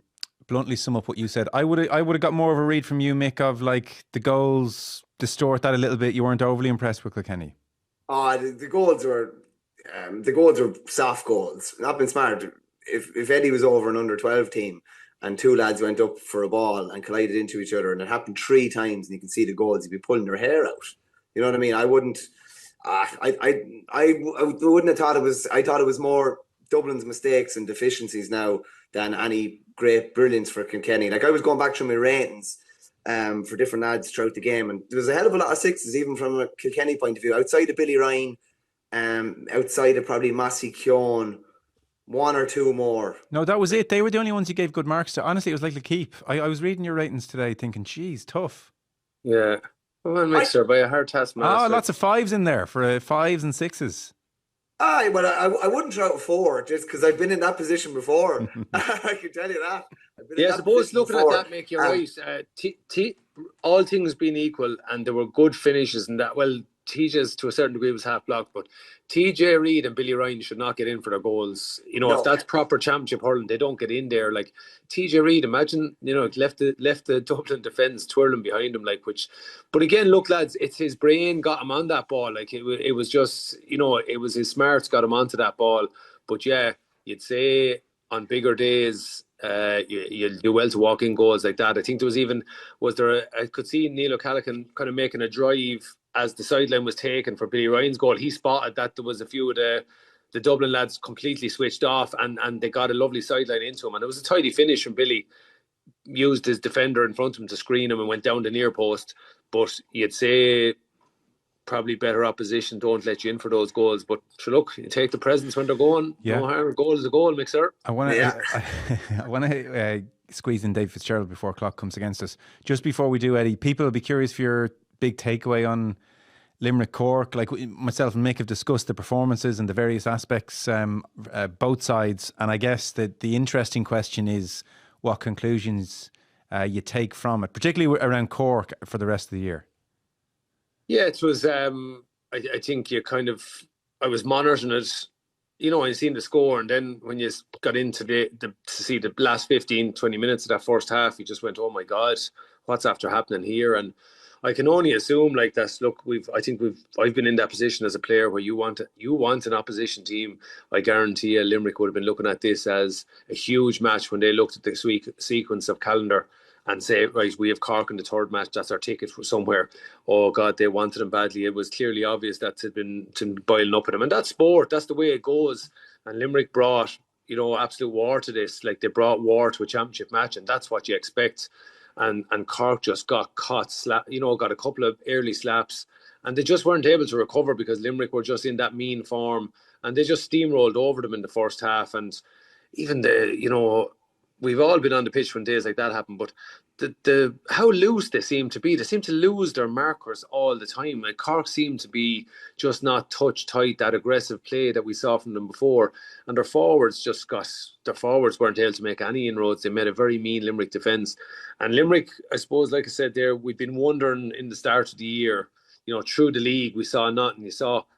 bluntly sum up what you said, I would have got more of a read from you, Mick, of like the goals distort that a little bit? You weren't overly impressed with Kilkenny? The goals were soft goals. Not been smart. If Eddie was over an under 12 team and two lads went up for a ball and collided into each other, and it happened 3 times, and you can see the goals, you'd be pulling your hair out. You know what I mean? I wouldn't. I wouldn't have thought it was. I thought it was more Dublin's mistakes and deficiencies now than any great brilliance for Kilkenny. Like, I was going back through my ratings for different lads throughout the game, and there was a hell of a lot of sixes, even from a Kilkenny point of view. Outside of Billy Ryan, outside of probably Massey Keown, 1 or 2 more. No, that was it. They were the only ones you gave good marks to. Honestly, it was like Keep. I was reading your ratings today thinking, geez, tough. Yeah. Well, mixer by a hard taskmaster. Lots of 5s in there for 5s and 6s. But I wouldn't throw out 4 just because I've been in that position before. I can tell you that. I suppose looking at that, Mick, you're right. All things being equal, and there were good finishes, and that, well, TJ's to a certain degree was half blocked, but TJ Reid and Billy Ryan should not get in for their goals. If that's proper championship hurling, they don't get in there. Like TJ Reid, imagine, left the Dublin defence twirling behind him, but again, look, lads, it's his brain got him on that ball. Like it was just, it was his smarts got him onto that ball. But yeah, you'd say on bigger days, you'll do well to walk in goals like that. I think I could see Neil O'Callaghan kind of making a drive as the sideline was taken for Billy Ryan's goal. He spotted that there was a few of the Dublin lads completely switched off, and they got a lovely sideline into him, and it was a tidy finish, and Billy used his defender in front of him to screen him and went down the near post. But you'd say probably better opposition don't let you in for those goals, but look, you take the presents when they're going. No harm. A goal is a goal, mixer. I want to squeeze in Davey Fitzgerald before clock comes against us. Just before we do, Eddie, people will be curious for your big takeaway on Limerick Cork. Like, myself and Mick have discussed the performances and the various aspects, both sides, and I guess that the interesting question is what conclusions you take from it, particularly around Cork for the rest of the year. Yeah, it was I think I was monitoring it, and seeing the score, and then when you got into to see the last 15-20 minutes of that first half, you just went, oh my God, what's after happening here? And I can only assume I've been in that position as a player where you want an opposition team. I guarantee you Limerick would have been looking at this as a huge match when they looked at the sequence of calendar and say, right, we have Cork in the third match, that's our ticket for somewhere. Oh God, they wanted them badly. It was clearly obvious that had been boiling up at them. And that's sport, that's the way it goes. And Limerick brought, absolute war to this. Like, they brought war to a championship match, and that's what you expect. And Cork just got caught, got a couple of early slaps, and they just weren't able to recover because Limerick were just in that mean form, and they just steamrolled over them in the first half. And even we've all been on the pitch when days like that happen, but the how loose they seem to be. They seem to lose their markers all the time. Like, Cork seemed to be just not touch tight, that aggressive play that we saw from them before. And their forwards weren't able to make any inroads. They made a very mean Limerick defence. And Limerick, I suppose, like I said there, we've been wondering in the start of the year, through the league, we saw nothing.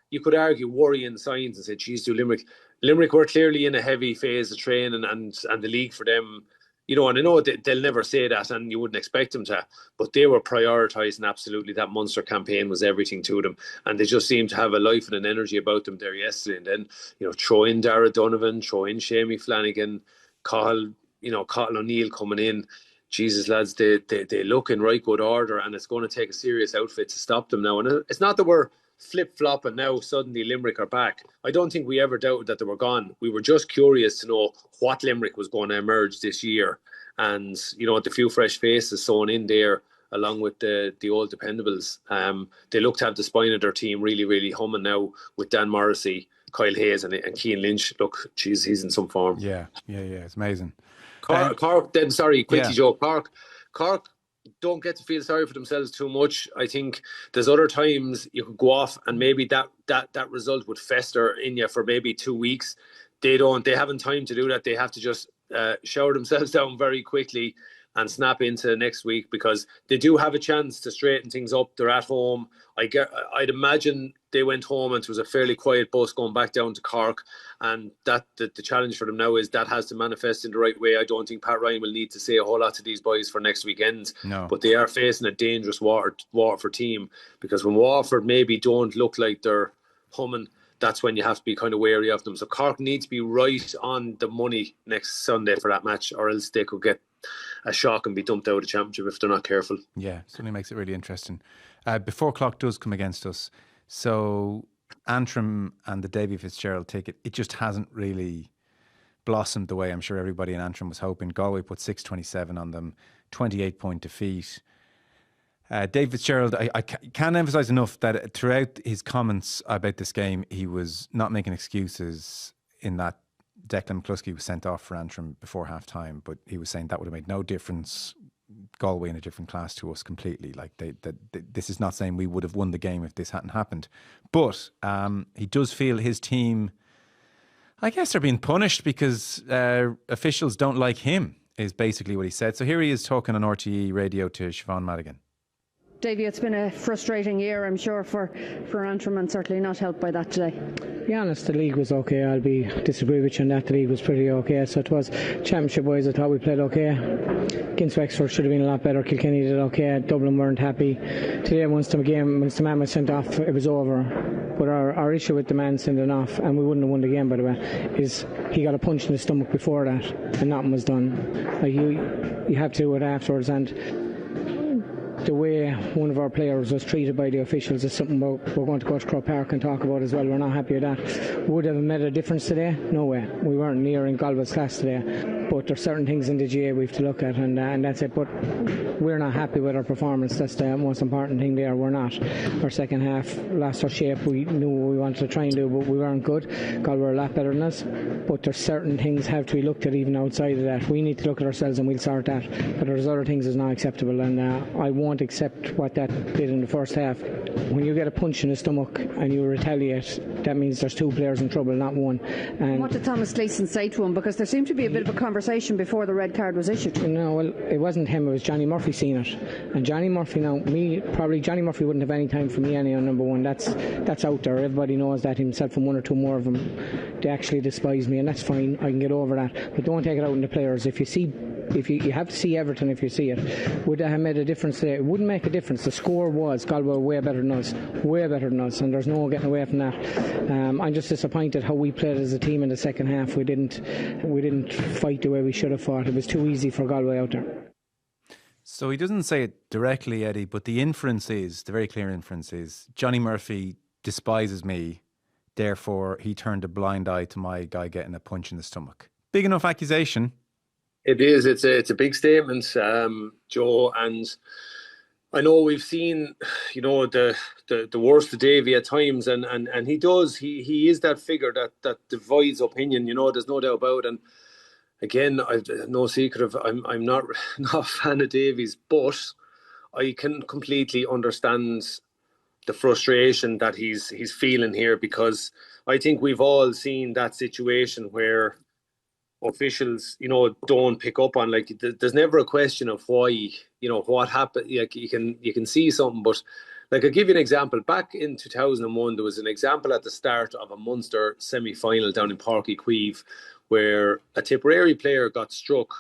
You could argue worrying signs and say, geez, Limerick were clearly in a heavy phase of training, and the league for them, and I know they'll never say that, and you wouldn't expect them to, but they were prioritising absolutely. That Munster campaign was everything to them, and they just seemed to have a life and an energy about them there yesterday. And then, throw in Dara Donovan, throw in Shamie Flanagan, Cathal O'Neill coming in. Jesus, lads, they look in right good order, and it's going to take a serious outfit to stop them now. And it's not that we're flip-flop and now suddenly Limerick are back. I don't think we ever doubted that they were gone. We were just curious to know what Limerick was going to emerge this year. And, the few fresh faces sewn in there, along with the old dependables, they look to have the spine of their team really, really humming now with Dan Morrissey, Kyle Hayes and Cian Lynch. Look, geez, he's in some form. Yeah, it's amazing. Cork, Joe. Cork don't get to feel sorry for themselves too much. I think there's other times you could go off and maybe that result would fester in you for maybe 2 weeks. They haven't time to do that. They have to just shower themselves down very quickly and snap into next week, because they do have a chance to straighten things up. They're at home. I'd imagine they went home, and it was a fairly quiet bus going back down to Cork. And that the challenge for them now is that has to manifest in the right way. I don't think Pat Ryan will need to say a whole lot to these boys for next weekend. No. But they are facing a dangerous Waterford team, because when Waterford maybe don't look like they're humming, that's when you have to be kind of wary of them. So Cork need to be right on the money next Sunday for that match, or else they could get a shock and be dumped out of the championship if they're not careful. Yeah, certainly makes it really interesting. Before clock does come against us, so Antrim and the Davey Fitzgerald ticket, it just hasn't really blossomed the way I'm sure everybody in Antrim was hoping. Galway put 627 on them, 28-point defeat. Dave Fitzgerald, I can't emphasise enough that throughout his comments about this game, he was not making excuses in that Declan McCluskey was sent off for Antrim before half-time, but he was saying that would have made no difference. Galway in a different class to us completely. Like this is not saying we would have won the game if this hadn't happened. But he does feel his team, I guess they're being punished because officials don't like him, is basically what he said. So here he is talking on RTE radio to Siobhan Madigan. Davey, it's been a frustrating year, I'm sure, for Antrim, and certainly not helped by that today. To be honest, the league was okay. I'll disagree with you on that. The league was pretty okay. So it was championship-wise. I thought we played okay. Against Wexford should have been a lot better. Kilkenny did okay. Dublin weren't happy. Today, once the man was sent off, it was over. But our issue with the man sending off, and we wouldn't have won the game, by the way, is he got a punch in the stomach before that, and nothing was done. Like you have to do it afterwards, and the way one of our players was treated by the officials is something we're going to go to Croke Park and talk about as well. We're not happy with that. Would have made a difference today? No way. We weren't near in Galway's class today. But there's certain things in the GA we have to look at, and that's it. But we're not happy with our performance. That's the most important thing there. We're not. Our second half lost our shape. We knew what we wanted to try and do, but we weren't good. Galway were a lot better than us. But there's certain things have to be looked at even outside of that. We need to look at ourselves and we'll sort that. But there's other things that's not acceptable, and I won't accept what that did in the first half. When you get a punch in the stomach and you retaliate, that means there's two players in trouble, not one. And what did Thomas Gleeson say to him? Because there seemed to be a bit of a conversation before the red card was issued. No, well, it wasn't him, it was Johnny Murphy seen it. And Johnny Murphy, Johnny Murphy wouldn't have any time for me any on number one. That's out there. Everybody knows that, himself and one or two more of them. They actually despise me, and that's fine. I can get over that. But don't take it out on the players. If you have to see everything if you see it. Would that have made a difference today? It wouldn't make a difference. The score was Galway were way better than us, and there's no getting away from that. I'm just disappointed how we played as a team in the second half. We didn't fight the way we should have fought. It was too easy for Galway out there. So he doesn't say it directly, Eddie, but the very clear inference is Johnny Murphy despises me, therefore he turned a blind eye to my guy getting a punch in the stomach. Big enough accusation. It is. It's a big statement, Joe, and I know we've seen, the worst of Davey at times, and he is that figure that divides opinion. There's no doubt about it. And again, I've no secret of I'm not a fan of Davies, but I can completely understand the frustration that he's feeling here, because I think we've all seen that situation where officials, don't pick up on, like, there's never a question of why, what happened. Like, you can see something, but like, I'll give you an example. Back in 2001, there was an example at the start of a Munster semi-final down in Páirc Uí Chaoimh where a Tipperary player got struck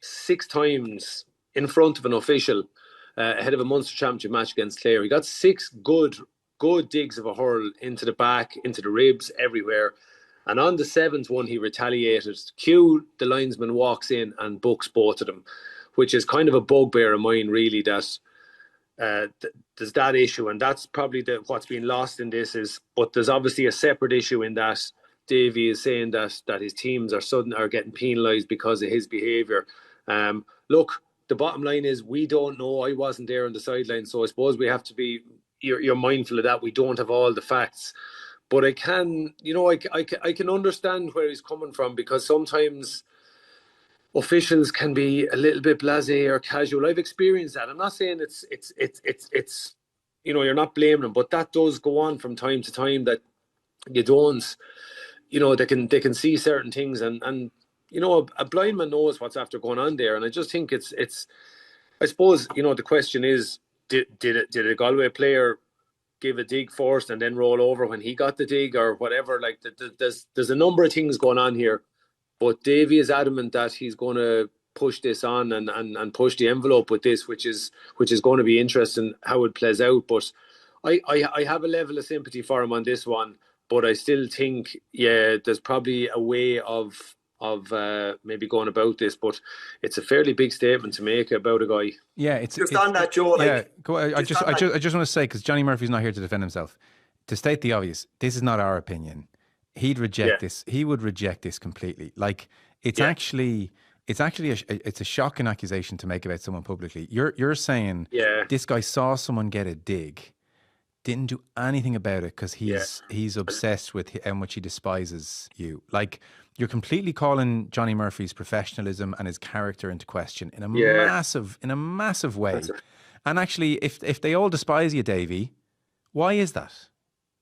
6 times in front of an official ahead of a Munster Championship match against Clare. He got 6 good digs of a hurl into the back, into the ribs, everywhere. And on the 7th one, he retaliated. Cue, the linesman walks in and books both of them, which is kind of a bugbear of mine, really, that there's that issue. And that's probably what's been lost in this but there's obviously a separate issue in that Davey is saying that his teams are getting penalised because of his behaviour. Look, the bottom line is we don't know. I wasn't there on the sideline, so I suppose we have to be, you're mindful of that. We don't have all the facts. But I can, I can understand where he's coming from, because sometimes officials can be a little bit blasé or casual. I've experienced that. I'm not saying it's you're not blaming them, but that does go on from time to time, that you don't, they can see certain things, and a blind man knows what's after going on there. And I just think it's I suppose, the question is, did a Galway player give a dig first and then roll over when he got the dig or whatever. Like there's a number of things going on here, but Davey is adamant that he's going to push this on and push the envelope with this, which is going to be interesting how it plays out. But I have a level of sympathy for him on this one, but I still think there's probably a way of maybe going about this, but it's a fairly big statement to make about a guy. Yeah, it's on that, Joe. I just want to say, because Johnny Murphy's not here to defend himself, to state the obvious, this is not our opinion. He'd reject this. He would reject this completely. Like it's actually a shocking accusation to make about someone publicly. You're saying this guy saw someone get a dig, didn't do anything about it because he's obsessed with how much he despises you. Like, you're completely calling Johnny Murphy's professionalism and his character into question in a massive way. And actually, if they all despise you, Davey, why is that?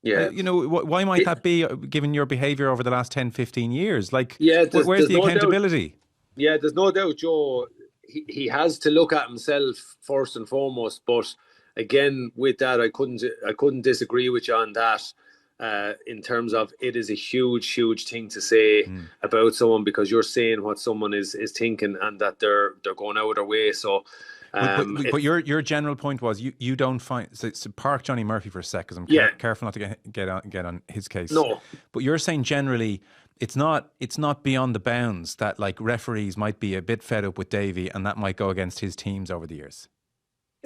Yeah. Why might that be, given your behaviour over the last 10, 15 years? Like, where's the accountability? Yeah, there's no doubt, Joe. He has to look at himself first and foremost. But again, with that, I couldn't disagree with you on that. In terms of, it is a huge thing to say about someone, because you're saying what someone is thinking, and that they're going out of their way. So, but your general point was you don't find, so park Johnny Murphy for a sec, because I'm careful not to get on his case. No, but you're saying generally it's not beyond the bounds that, like, referees might be a bit fed up with Davey, and that might go against his teams over the years.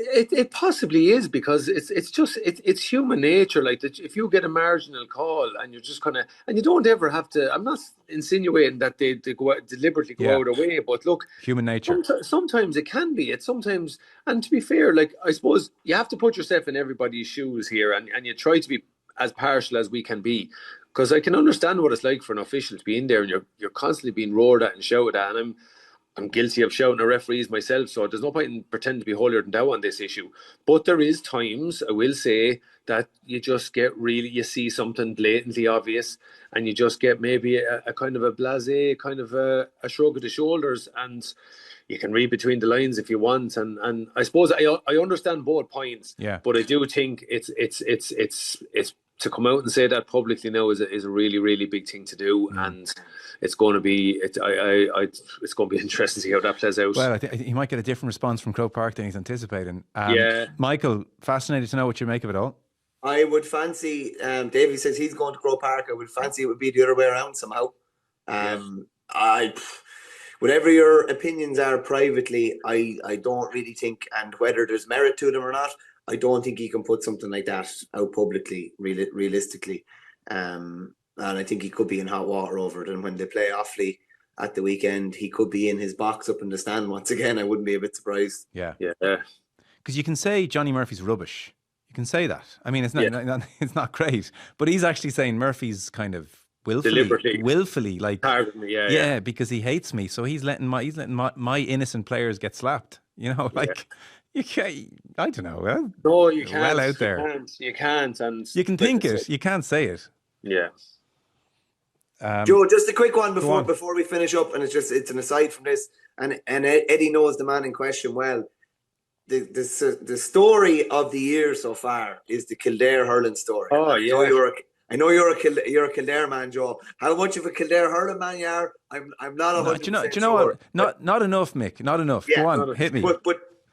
It possibly is, because it's human nature. Like, if you get a marginal call and you're just and you don't ever have to. I'm not insinuating that they deliberately go out of their way, but look, human nature. Sometimes it can be. It's sometimes, and to be fair, like, I suppose you have to put yourself in everybody's shoes here, and you try to be as partial as we can be, because I can understand what it's like for an official to be in there and you're constantly being roared at and shouted at, and I'm guilty of shouting at referees myself, so there's no point in pretending to be holier than thou on this issue. But there is times, I will say, that you just get you see something blatantly obvious, and you just get maybe a kind of a blasé, kind of a shrug of the shoulders, and you can read between the lines if you want. And I suppose I understand both points, but I do think it's to come out and say that publicly now is a really, really big thing to do, and it's going to be it's going to be interesting to see how that plays out. Well, I think he might get a different response from Croke Park than he's anticipating. Michael, fascinated to know what you make of it all. I would fancy. Davey says he's going to Croke Park. I would fancy it would be the other way around somehow. Whatever your opinions are privately, I don't really think, and whether there's merit to them or not, I don't think he can put something like that out publicly, realistically. And I think he could be in hot water over it. And when they play Offaly at the weekend, he could be in his box up in the stand once again. I wouldn't be a bit surprised. Yeah. Because you can say Johnny Murphy's rubbish. You can say that. I mean, it's it's not great. But he's actually saying Murphy's kind of willfully, like, pardon me, because he hates me, so he's letting my innocent players get slapped. You know, like. You can't, I don't know. No, you can't. Well out there. You can't. And you can think it. You can't say it. Yeah. Joe, just a quick one before we finish up, and it's an aside from this, and Eddie knows the man in question well. The story of the year so far is the Kildare hurling story. Oh yeah. I know you're a Kildare man, Joe. How much of a Kildare hurling man you are? I'm not 100%. Do you know what? Not enough, Mick. Not enough. Yeah, go on, hit me. But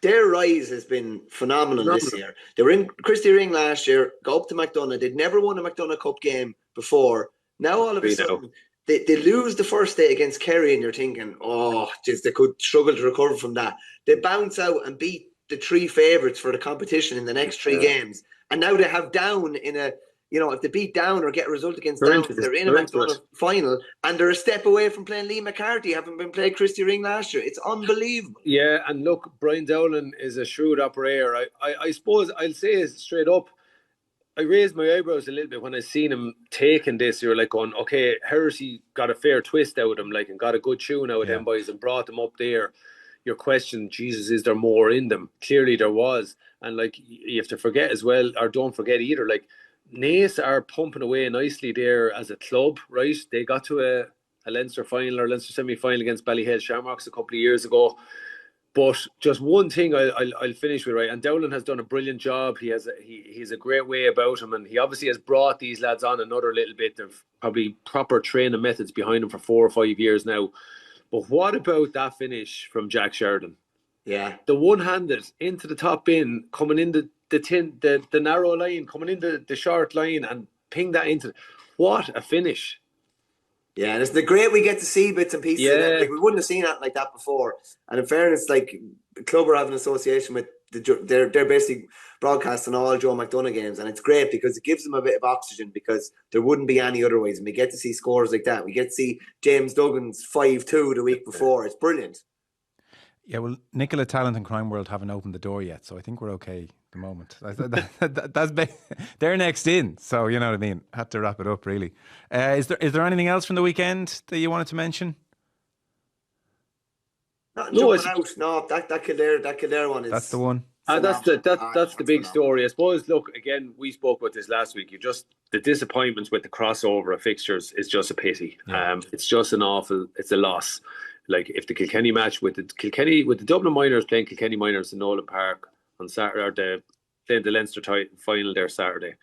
their rise has been phenomenal this year. They were in Christy Ring last year, go up to McDonagh. They'd never won a McDonagh Cup game before. Now all of a sudden, they lose the first day against Kerry, and you're thinking, oh, geez, they could struggle to recover from that. They bounce out and beat the three favourites for the competition in the next three games. And now they have Down in a, if they beat Down or get a result against Down, they're in a McDonagh final, and they're a step away from playing Lee McCarthy, having been played Christy Ring last year. It's unbelievable. Yeah, and look, Brian Dowling is a shrewd operator. I suppose I'll say it straight up, I raised my eyebrows a little bit when I seen him taking this. You're like going, okay, Hersey got a fair twist out of him, like, and got a good tune out of them boys and brought them up there. Your question, Jesus, is there more in them? Clearly there was. And, like, you have to forget as well, or don't forget either, like, Naas are pumping away nicely there as a club, right? They got to a Leinster final or Leinster semi-final against Ballyhale Shamrocks a couple of years ago. But just one thing I'll finish with, right? And Dowling has done a brilliant job. He's a great way about him, and he obviously has brought these lads on another little bit of probably proper training methods behind him for 4 or 5 years now. But what about that finish from Jack Sheridan? Yeah, the one-handed into the top bin, coming in the narrow line, coming into the short line, and ping that into. What a finish! Yeah, and it's the great we get to see bits and pieces of that. Like, we wouldn't have seen that like that before. And in fairness, like, the club are having an association with they're basically broadcasting all Joe McDonough games, and it's great because it gives them a bit of oxygen, because there wouldn't be any other ways. And we get to see scores like that. We get to see James Duggan's 5-2 the week before. It's brilliant. Yeah, well, Nicola Talent and Crime World haven't opened the door yet, so I think we're okay at the moment. They're next in, so you know what I mean. Had to wrap it up, really. Is there anything else from the weekend that you wanted to mention? That Kildare one is. That's the one. That's the big story, I suppose. Look, again, we spoke about this last week. The disappointments with the crossover of fixtures is just a pity. Yeah. It's just it's a loss. Like, if the Kilkenny match with the Dublin Miners playing Kilkenny Miners in Nolan Park on Saturday, or playing the Leinster final there Saturday,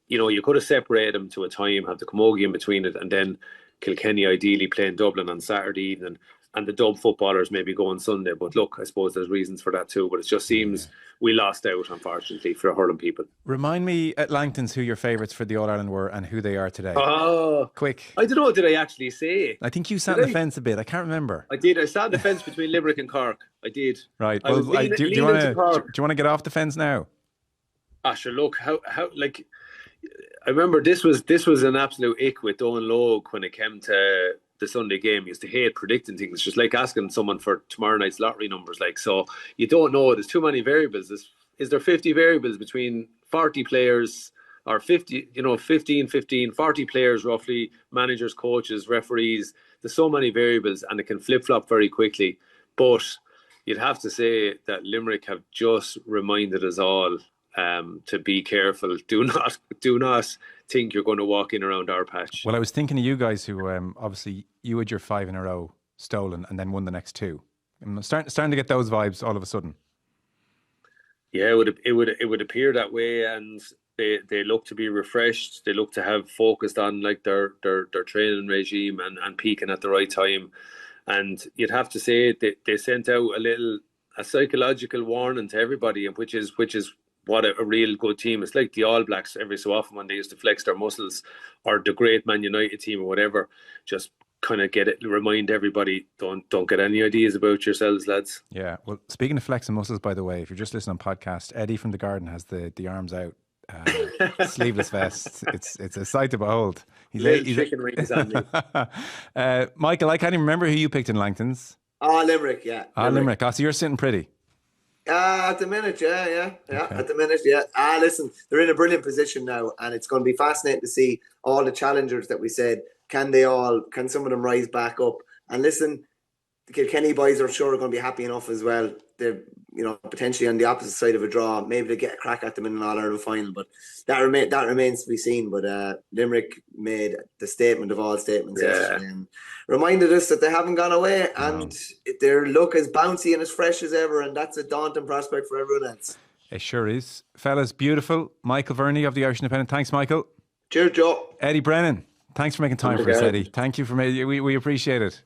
you know, you could have separated them to a time, have the camogie in between it, and then Kilkenny ideally playing Dublin on Saturday evening, and the Dub footballers maybe go on Sunday. But look, I suppose there's reasons for that too. But it just seems we lost out, unfortunately, for hurling people. Remind me at Langton's who your favourites for the All-Ireland were and who they are today. Oh, quick. I don't know, did I actually say? I think you sat on the fence a bit. I can't remember. I did. I sat on the fence between Limerick and Cork. I did. Right. Well, do you want to get off the fence now? Sure. Look, how like, I remember this was an absolute ick with Owen Logue when it came to the Sunday game. He used to hate predicting things. It's just like asking someone for tomorrow night's lottery numbers. Like, so you don't know. There's too many variables. Is there 50 variables between 40 players, or 50, 15, 40 players roughly, managers, coaches, referees? There's so many variables, and it can flip-flop very quickly. But you'd have to say that Limerick have just reminded us all to be careful. Do not think you're going to walk in around our patch. Well, I was thinking of you guys who obviously you had your 5 in a row stolen and then won the next 2. I'm starting to get those vibes all of a sudden. Yeah, it would appear that way, and they look to be refreshed. They look to have focused on like their training regime and peaking at the right time. And you'd have to say they sent out a psychological warning to everybody, which is what a real good team. It's like the All Blacks every so often when they used to flex their muscles, or the great Man United team or whatever. Just kind of remind everybody, don't get any ideas about yourselves, lads. Yeah. Well, speaking of flexing muscles, by the way, if you're just listening on podcast, Eddie from the Garden has the arms out, sleeveless vest. It's a sight to behold. He's chicken rings on me. Michael, I can't even remember who you picked in Langton's. Limerick, yeah. Limerick. So you're sitting pretty. At the minute, yeah. Okay. At the minute, yeah. Listen, they're in a brilliant position now, and it's going to be fascinating to see all the challengers that we said. Can some of them rise back up? And listen, the Kilkenny boys are sure going to be happy enough as well. They're, potentially on the opposite side of a draw. Maybe they get a crack at them in an All-Ireland final, but that remains to be seen. But Limerick made the statement of all statements yesterday, and reminded us that they haven't gone away, and their look as bouncy and as fresh as ever, and that's a daunting prospect for everyone else. It sure is. Fellas, beautiful. Michael Verney of the Irish Independent. Thanks, Michael. Cheers, Joe. Eddie Brennan. Thanks for making time for us, Eddie. Thank you for making. We appreciate it.